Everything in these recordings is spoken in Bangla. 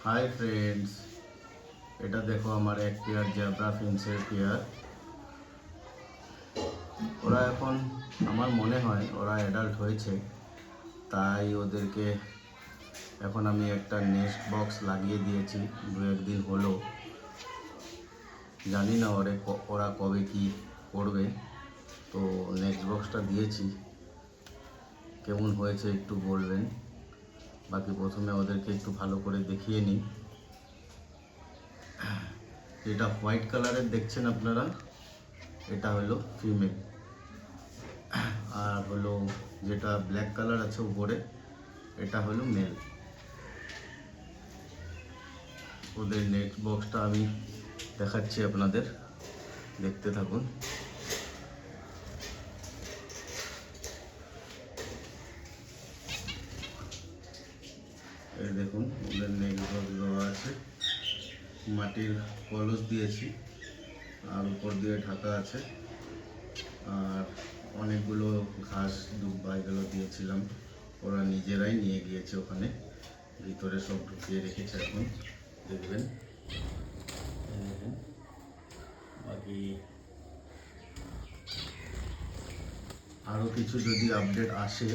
হাই ফ্রেন্ডস, এটা দেখো আমার এক পেয়ার জ্যাব্রা ফিন্সের পেয়ার। ওরা এখন আমার মনে হয় ওরা অ্যাডাল্ট হয়েছে, তাই ওদেরকে এখন আমি একটা নেস্ট বক্স লাগিয়ে দিয়েছি। দু একদিন হলো, জানি না ওরা কবে কি করবে। তো নেক্সট বক্সটা দিয়েছি, কেমন হয়েছে একটু বলবেন। বাকি প্রথমে ওদেরকে একটু ভালো করে দেখিয়ে নিই। যেটা হোয়াইট কালারের দেখছেন আপনারা, এটা হলো ফিমেল। আর হলো যেটা ব্ল্যাক কালার আছে উপরে, এটা হলো মেল। ওদের নেক্সট বক্সটা আমি দেখাচ্ছি আপনাদের, দেখতে থাকুন। এই দেখুন ওদের নেক্সট বক্স দেওয়া আছে, মাটির কলস দিয়েছি আর উপর দিয়ে ঢাকা আছে। আর অনেকগুলো ঘাস দুব্বা এগুলো দিয়েছিলাম, ওরা নিজেরাই নিয়ে গিয়েছে ওখানে, ভিতরে সব ঢুকিয়ে রেখেছে। এখন দেখবেন। বাকি আরও কিছু যদি আপডেট আসে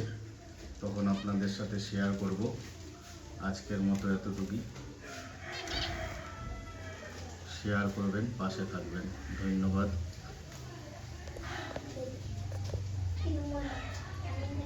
তখন আপনাদের সাথে শেয়ার করব। আজকের মতো এতটুকুই। শেয়ার করবেন, পাশে থাকবেন। ধন্যবাদ।